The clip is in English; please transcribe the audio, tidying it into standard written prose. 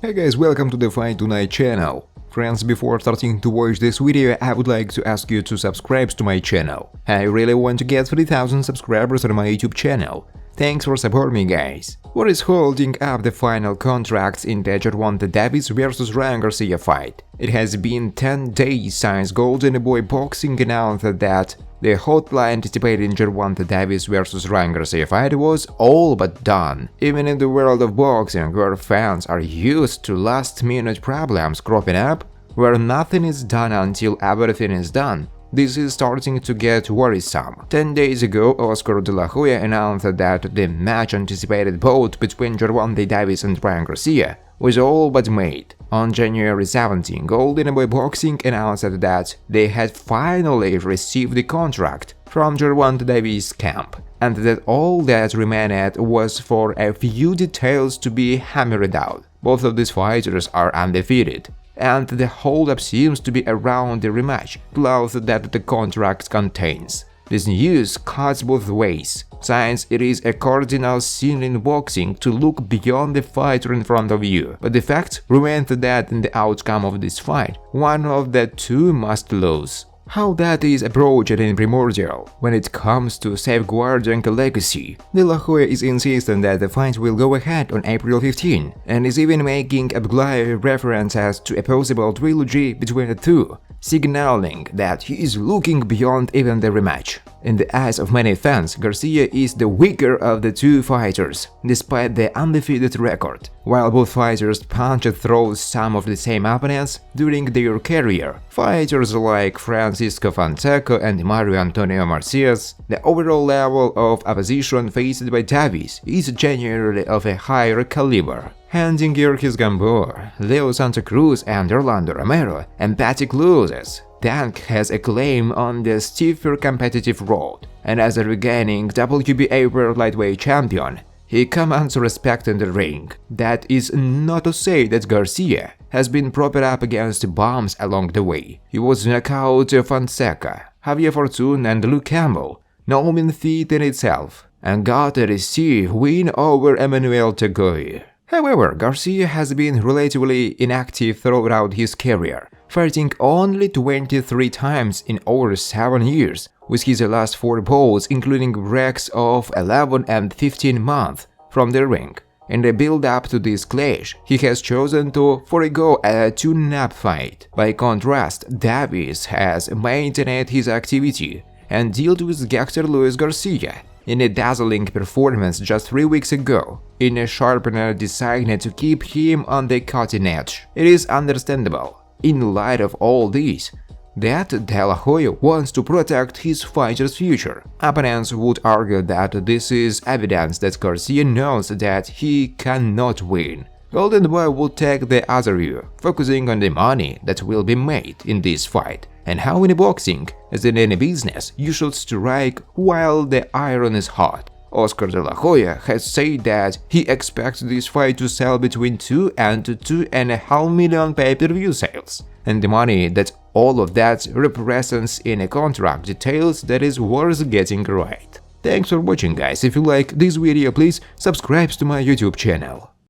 Hey guys, welcome to the Fight Tonight channel. Friends, before starting to watch this video, I would like to ask you to subscribe to my channel. I really want to get 3000 subscribers on my YouTube channel. Thanks for supporting me, guys. What is holding up the final contracts in the Gervonta Davis vs Garcia fight? It has been 10 days since Golden Boy Boxing announced that the hotly anticipated Gervonta Davis vs Garcia fight was all but done. Even in the world of boxing, where fans are used to last-minute problems cropping up, where nothing is done until everything is done, this is starting to get worrisome. 10 days ago, Oscar de la Hoya announced that the much-anticipated bout between Gervonta Davis and Garcia was all but made. On January 17, Golden Boy Boxing announced that they had finally received the contract from Gervonta Davis' camp, and that all that remained was for a few details to be hammered out. Both of these fighters are undefeated, and the holdup seems to be around the rematch clause that the contract contains. This news cuts both ways, since it is a cardinal sin in boxing to look beyond the fighter in front of you, but the fact remains that in the outcome of this fight, one of the two must lose. How that is approached in Primordial when it comes to safeguarding a legacy. De La Hoya is insisting that the fight will go ahead on April 15, and is even making obligatory references to a possible trilogy between the two, signaling that he is looking beyond even the rematch. In the eyes of many fans, Garcia is the weaker of the two fighters, despite the undefeated record. While both fighters punched through some of the same opponents during their career, fighters like Francisco Fonseca and Mario Antonio Marcias, the overall level of opposition faced by Davis is generally of a higher caliber. Handing Gervonta Davis, Leo Santa Cruz and Orlando Romero emphatic losses, Tank has a claim on the stiffer competitive road, and as a regaining WBA World Lightweight Champion, he commands respect in the ring. That is not to say that Garcia has been propped up against bombs along the way. He was knocked out Fonseca, Javier Fortune and Luke Campbell, no mean feat in itself, and got a receive win over Emmanuel Tagoy. However, Garcia has been relatively inactive throughout his career, fighting only 23 times in over 7 years, with his last 4 bouts including breaks of 11 and 15 months from the ring. In the build-up to this clash, he has chosen to forego a tune-up fight. By contrast, Davis has maintained his activity and dealt with Hector Luis Garcia in a dazzling performance just 3 weeks ago, in a sharpener designed to keep him on the cutting edge. It is understandable, in light of all this, that De La Hoya wants to protect his fighter's future. Opponents would argue that this is evidence that Garcia knows that he cannot win. Golden Boy would take the other view, focusing on the money that will be made in this fight, and how in boxing, as in any business, you should strike while the iron is hot. Oscar de la Hoya has said that he expects this fight to sell between 2 and 2.5 million pay-per-view sales, and the money that all of that represents in a contract details that is worth getting right. Thanks for watching, guys. If you like this video, please subscribe to my YouTube channel.